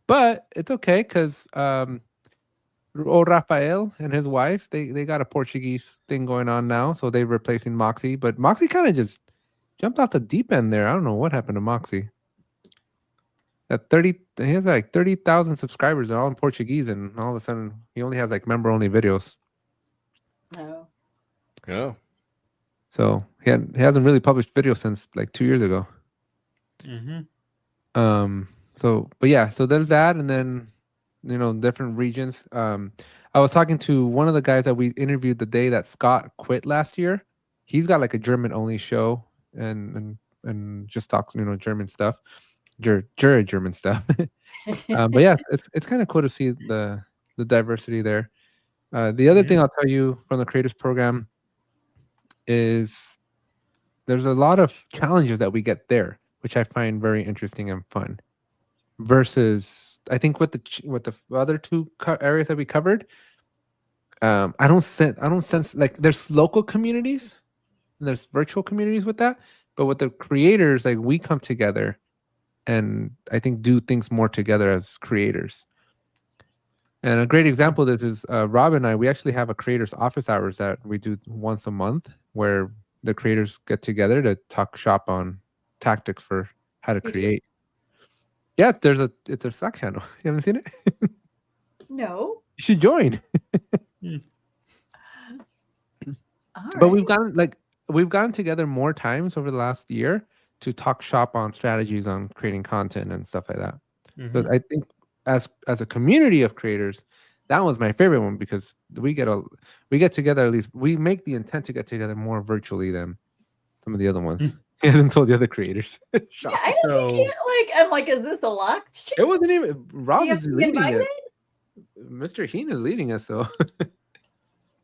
but it's okay because Rafael and his wife, they got a Portuguese thing going on now, so they're replacing Moxie. But Moxie kind of just jumped off the deep end there. I don't know what happened to Moxie. He has like 30,000 subscribers. They're all in Portuguese, and all of a sudden he only has like member-only videos. No. Oh. So he hasn't really published videos since like 2 years ago. Mm-hmm. But yeah, so there's that, and then different regions. I was talking to one of the guys that we interviewed the day that Scott quit last year. He's got like a German-only show and just talks German stuff. German stuff. But yeah, it's kind of cool to see the diversity there. The other thing I'll tell you from the creators program is there's a lot of challenges that we get there, which I find very interesting and fun. Versus, I think with the other two areas that we covered, I don't sense like there's local communities and there's virtual communities with that, but with the creators, like we come together and I think do things more together as creators. And a great example of this is Rob and I, we actually have a creators office hours that we do once a month where the creators get together to talk shop on tactics for how to create. Yeah, it's a Slack channel. You haven't seen it? No. You should join. But we've gotten together more times over the last year to talk shop on strategies on creating content and stuff like that. Mm-hmm. So I think as a community of creators, that was my favorite one because we get together, at least we make the intent to get together more virtually than some of the other ones. I haven't told the other creators. Yeah, I don't think I'm like, is this a locked chat? It wasn't even Rob is leading invited? it. Mr. Heen is leading us, so don't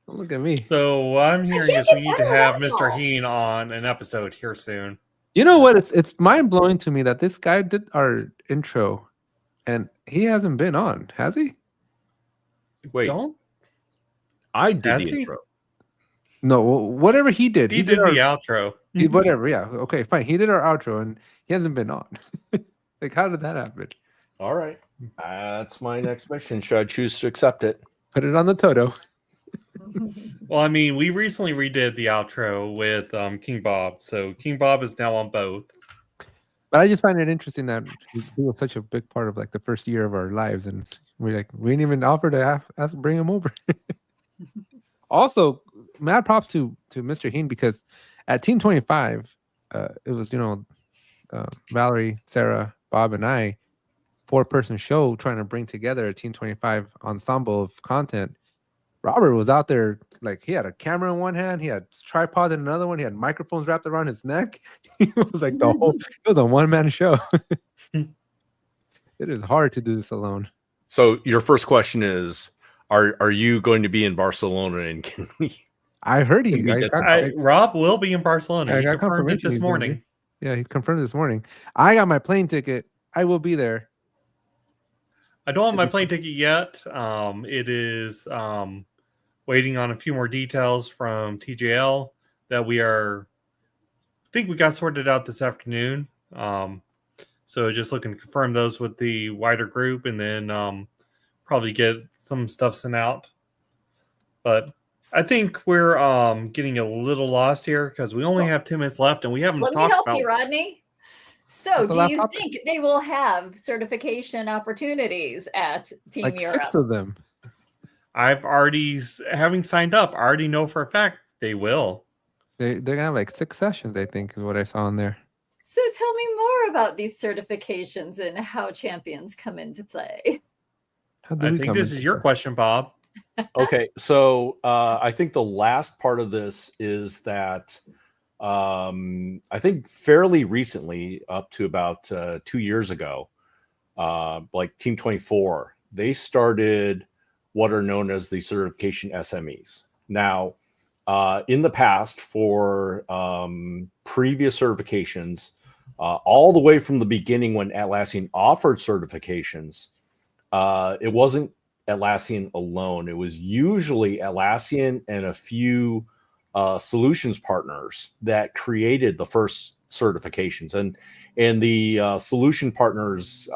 look at me. So what I'm hearing can't is we get need to better have at Mr. all. Heen on an episode here soon. You know what? It's mind blowing to me that this guy did our intro, and he hasn't been on, has he? Wait, Don't I did Has the he? intro. No, whatever he did, he did our, the outro. whatever. Yeah, okay, fine. He did our outro, and he hasn't been on. Like, how did that happen? All right. That's my next mission. Should I choose to accept it? Put it on the Toto. Well, I mean, we recently redid the outro with King Bob, so King Bob is now on both. But I just find it interesting that he was such a big part of like the first year of our lives, and we didn't even offer to bring him over. Also, mad props to Mr. Heen because at Team 25, it was Valerie, Sarah, Bob, and I, 4-person show trying to bring together a Team 25 ensemble of content. Robert was out there like he had a camera in one hand, he had tripods in another one, he had microphones wrapped around his neck. It was like it was a one-man show. It is hard to do this alone. So your first question is, are you going to be in Barcelona, and can we? I heard he. Rob will be in Barcelona. I He got confirmed it confirmation this he's gonna be. morning. Yeah, he confirmed this morning. I got my plane ticket. I will be there. I don't have my plane ticket yet. It is waiting on a few more details from TJL that I think we got sorted out this afternoon. So just looking to confirm those with the wider group and then probably get some stuff sent out. But I think we're getting a little lost here because we only have 2 minutes left and we haven't Let me talked help about. you, Rodney. So, That's a do you laptop. think they will have certification opportunities at Team Like Europe? 6 of them. I've already, having signed up, I already know for a fact they will. They're gonna have like 6 sessions. I think is what I saw in there. So tell me more about these certifications and how champions come into play. How do I we think come this into is your play? question, Bob. Okay, so I think the last part of this is that I think fairly recently, up to about 2 years ago, like Team 24, they started what are known as the certification SMEs. Now, in the past, for previous certifications, all the way from the beginning when Atlassian offered certifications, it wasn't Atlassian alone. It was usually Atlassian and a few solutions partners that created the first certifications. And the solution partners,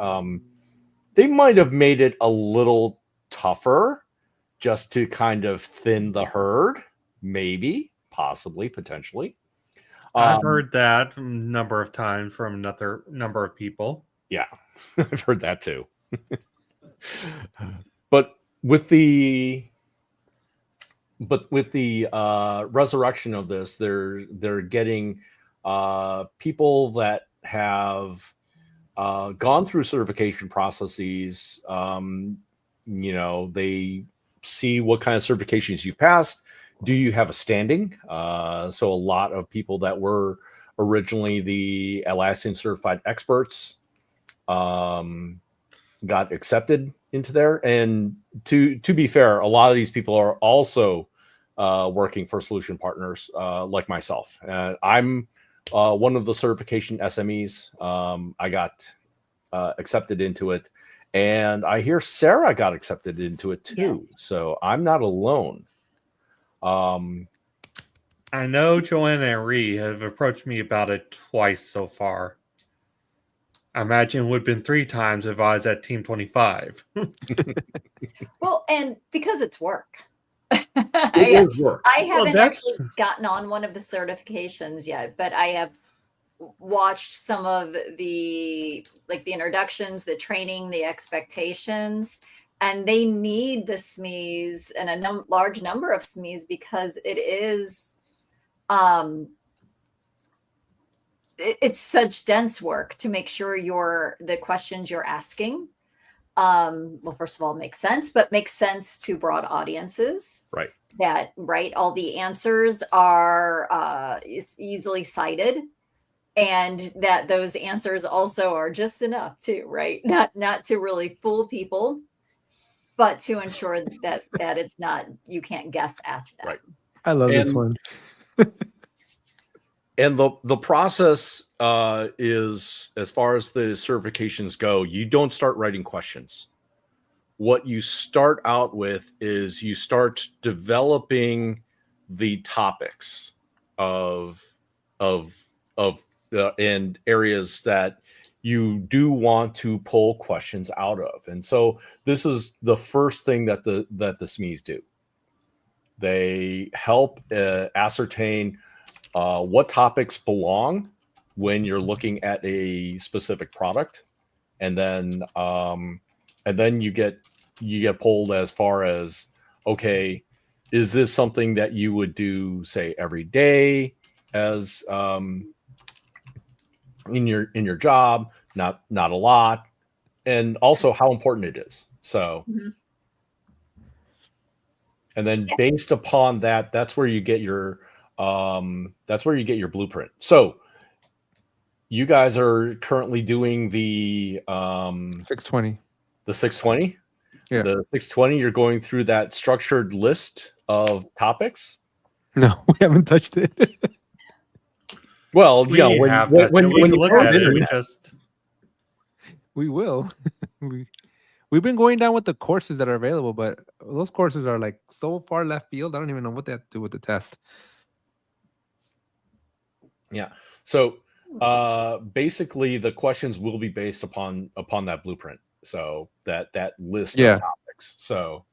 they might have made it a little tougher just to kind of thin the herd, maybe, possibly, potentially. I've heard that a number of times from another number of people. Yeah, I've heard that too. But with the resurrection of this, they're getting people that have gone through certification processes. They see what kind of certifications you've passed. Do you have a standing? So a lot of people that were originally the Atlassian certified experts got accepted into there. And to be fair, a lot of these people are also working for solution partners like myself. I'm one of the certification SMEs. I got accepted into it. And I hear Sarah got accepted into it too. Yes. So I'm not alone. I know Joanna and Ree have approached me about it twice so far. I imagine it would have been 3 times if I was at Team 25. Well, and because it's work. It I is work. haven't that's- actually gotten on one of the certifications yet, but I have watched some of the introductions, the training, the expectations, and they need the SMEs and a large number of SMEs because it is it's such dense work to make sure the questions you're asking well, first of all, makes sense, but makes sense to broad audiences. Right. That, right, all the answers are it's easily cited, and that those answers also are just enough too, right? Not to really fool people, but to ensure that it's not, you can't guess at them. Right. I love this And- one. And the process is, as far as the certifications go, you don't start writing questions. What you start out with is you start developing the topics of and areas that you do want to pull questions out of. And so this is the first thing that the SMEs do. They help ascertain what topics belong when you're looking at a specific product, and then you get pulled as far as, okay, is this something that you would do, say, every day as in your job? Not a lot, and also how important it is. So. Mhm. And then Yeah. based upon that, that's where you get your blueprint. So you guys are currently doing the 620. the 620. Yeah. The 620, you're going through that structured list of topics. No, we haven't touched it. Well, We have when we you look throw at it it. in We there. just We will. We've been going down with the courses that are available, but those courses are like so far left field. I don't even know what they have to do with the test. Yeah. So basically the questions will be based upon that blueprint. So that list Yeah. of topics. So,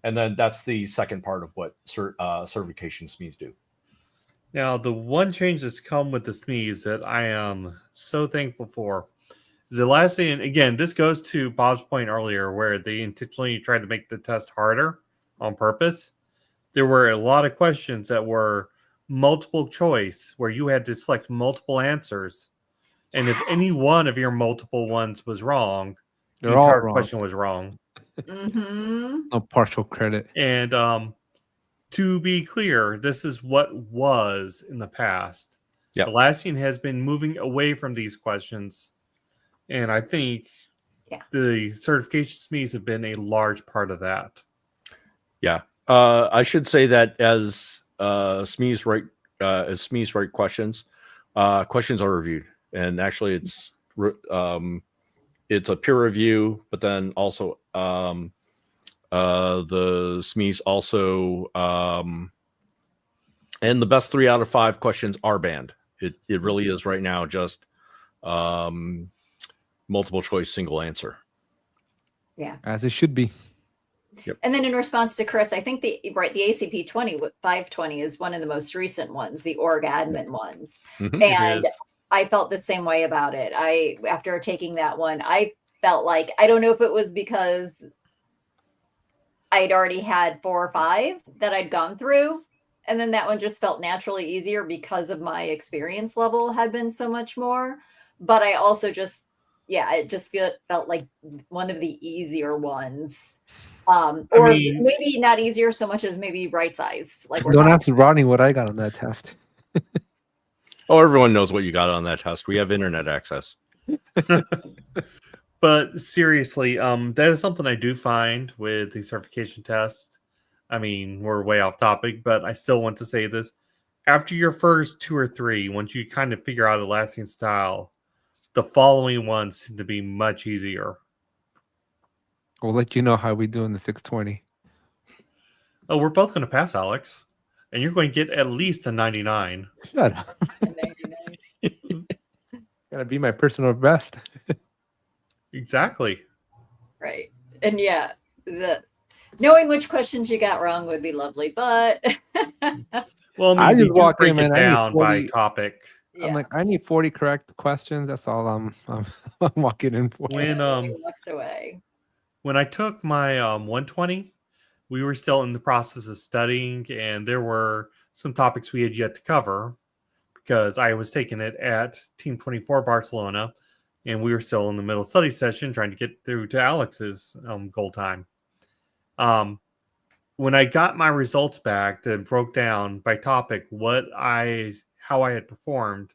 and then that's the second part of what certification SMEs do. now the one change that's come with the SMEs that I am so thankful for is the last thing. And again, this goes to Bob's point earlier, where they intentionally tried to make the test harder on purpose. There were a lot of questions that were multiple choice, where you had to select multiple answers And if any one of your multiple ones was wrong, the They're all entire wrong. question was wrong. Mm-hmm. No partial credit. And to be clear, this is what was in the past. Yep. Atlassian has been moving away from these questions. And I think the certification SMEs have been a large part of that. Yeah. I should say that as SMEs write questions, questions are reviewed. And actually it's a peer review, but then also the SMEs also and the best 3 out of 5 questions are banned. It really is right now just multiple choice, single answer. Yeah. As it should be. Yep. And then in response to Chris, I think the ACP 520 is one of the most recent ones, the org admin ones. Mm-hmm. And I felt the same way about it. After taking that one, I felt like, I don't know if it was because I'd already had 4 or 5 that I'd gone through. And then that one just felt naturally easier because of my experience level had been so much more. But I also it just felt like one of the easier ones. Maybe not easier so much as maybe right-sized. Like don't ask Rodney what I got on that test. Oh, everyone knows what you got on that test. We have internet access. But seriously, that is something I do find with the certification test. I mean, we're way off topic, but I still want to say this. After your first 2 or 3, once you kind of figure out Atlassian style, the following ones seem to be much easier. We'll let you know how we do in the 620. Oh, we're both going to pass, Alex. And you're going to get at least a 99. Shut up. 99. Gotta be my personal best. Exactly. Right. And knowing which questions you got wrong would be lovely, but well, I just walk in, break man. it I need down 40 by topic. I'm like, I need 40 correct questions. That's all I'm walking in for. When walks away. When I took my 120, we were still in the process of studying, and there were some topics we had yet to cover because I was taking it at Team 24 Barcelona, and we were still in the middle study session trying to get through to Alex's goal time. When I got my results back that broke down by topic how I had performed,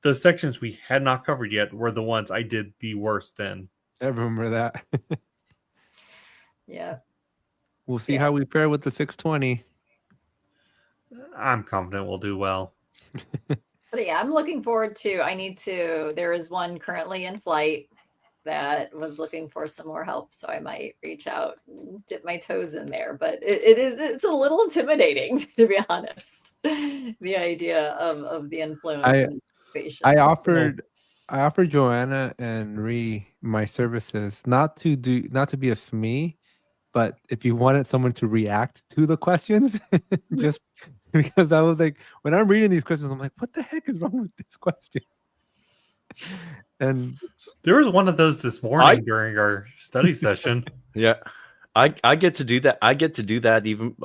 those sections we had not covered yet were the ones I did the worst in. I remember that. Yeah. We'll see how we fare with the 620. I'm confident we'll do well. But yeah, I'm looking forward to, there is one currently in flight that was looking for some more help. So I might reach out and dip my toes in there, but it's a little intimidating, to be honest. The idea of the influence. I offered Joanna and Ree my services, not to be a SME, but if you wanted someone to react to the questions, just because I was like, when I'm reading these questions, I'm like, what the heck is wrong with this question? And there was one of those this morning during our study session. Yeah, I get to do that. I get to do that even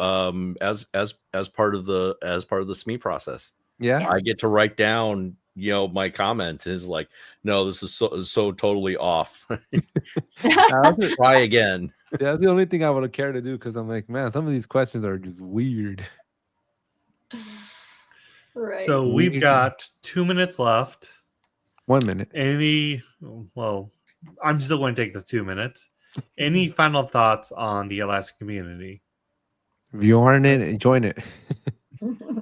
as part of the SME process. Yeah, I get to write down, my comment is like, no, this is so totally off. Try again. Yeah, that's the only thing I would care to do, because I'm like, man, some of these questions are just weird. Right. So we've got 2 minutes left. 1 minute. I'm still going to take the 2 minutes. Any final thoughts on the Atlassian community? If you aren't in it, join it.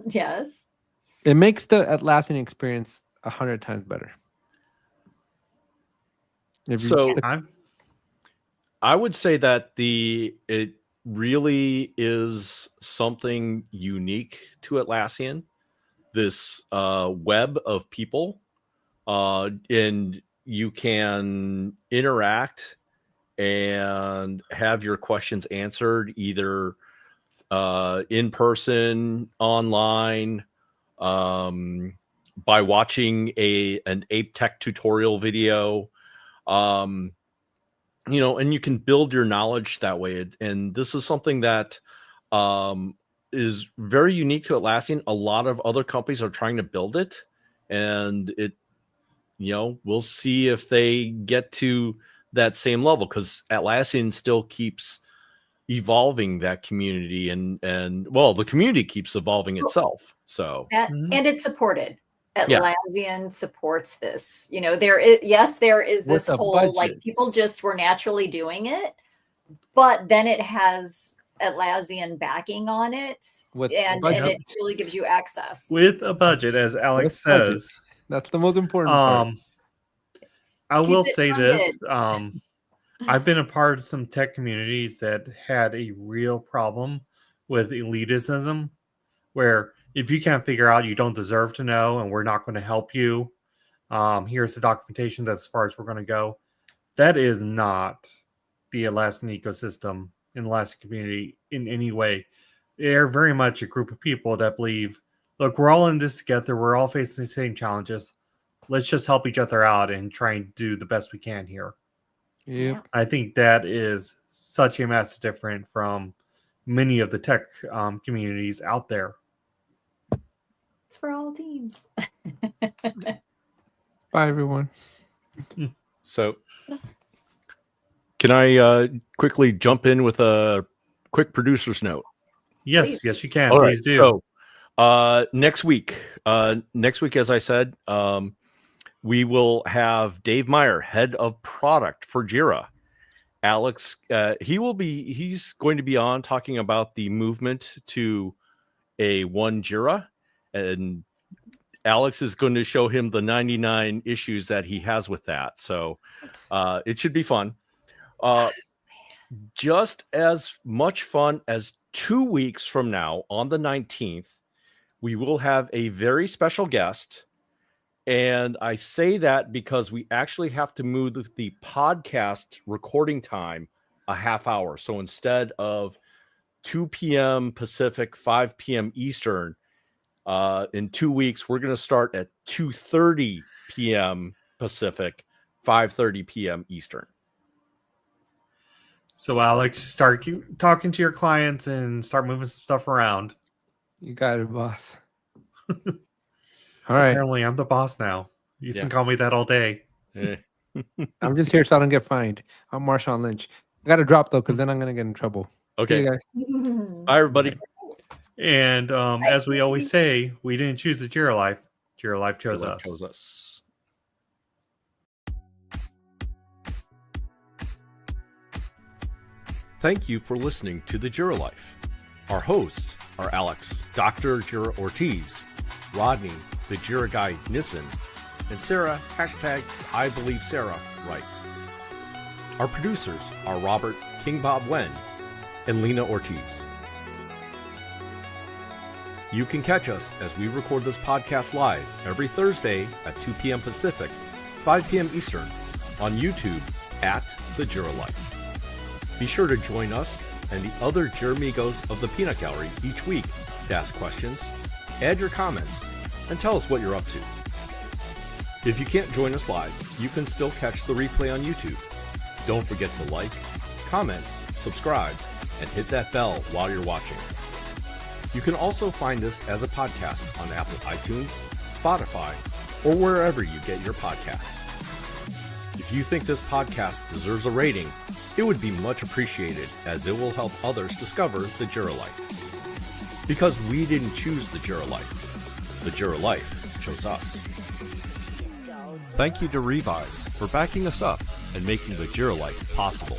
Yes. It makes the Atlassian experience 100 times better. I would say that it really is something unique to Atlassian, this web of people, and you can interact and have your questions answered either in person, online, by watching an Ape Tech tutorial video, and you can build your knowledge that way. And this is something that is very unique to Atlassian. A lot of other companies are trying to build it, and we'll see if they get to that same level, because Atlassian still keeps evolving that community, and the community keeps evolving itself. So and it's supported. Yeah. Atlassian supports this. There is With this a whole budget. like people just were naturally doing it, but then it has Atlassian backing on it, With a and budget. it really gives you access. With a budget, as Alex With budget. says. That's the most important part. I will Keeps it say funded. this. I've been a part of some tech communities that had a real problem with elitism, where if you can't figure out, you don't deserve to know, and we're not going to help you. Here's the documentation. That's as far as we're going to go. That is not the Atlassian ecosystem in the Atlassian community in any way. They're very much a group of people that believe, look, we're all in this together. We're all facing the same challenges. Let's just help each other out and try and do the best we can here. Yep. I think that is such a massive difference from many of the tech communities out there. It's for all teams. Bye, everyone. So can I quickly jump in with a quick producer's note? Yes, Please. yes, you can. All right, Please do. so next week, as I said, we will have Dave Meyer, head of product for Jira. Alex, he's going to be on talking about the movement to a one Jira, and Alex is going to show him the 99 issues that he has with that. So it should be fun. Just as much fun as 2 weeks from now, on the 19th, we will have a very special guest. And I say that because we actually have to move the podcast recording time a half hour. So instead of 2 p.m. Pacific, 5 p.m. Eastern, in 2 weeks, we're going to start at 2:30 p.m. Pacific, 5:30 p.m. Eastern. So, Alex, start talking to your clients and start moving some stuff around. You got it, boss. All right. Apparently, I'm the boss now. You Yeah. can call me that all day. I'm just here so I don't get fined. I'm Marshawn Lynch. I got to drop, though, because then I'm going to get in trouble. Okay. See you guys. Bye, everybody. And as we always say, we didn't choose the Jira Life. Jira Life chose us. Thank you for listening to the Jira Life. Our hosts are Alex, Dr. Jira Ortiz, Rodney, the Jira guy Nissen, and Sarah, #IBelieveSarah, Wright. Our producers are Robert King Bob Wen and Lina Ortiz. You can catch us as we record this podcast live every Thursday at 2 p.m. Pacific, 5 p.m. Eastern on YouTube at The Jira Life. Be sure to join us and the other Jiramigos of the Peanut Gallery each week to ask questions, add your comments, and tell us what you're up to. If you can't join us live, you can still catch the replay on YouTube. Don't forget to like, comment, subscribe, and hit that bell while you're watching. You can also find us as a podcast on Apple iTunes, Spotify, or wherever you get your podcasts. If you think this podcast deserves a rating, it would be much appreciated, as it will help others discover the Jira Life. Because we didn't choose the Jira Life. The Jira Life chose us. Thank you to Revyz for backing us up and making the Jira Life possible.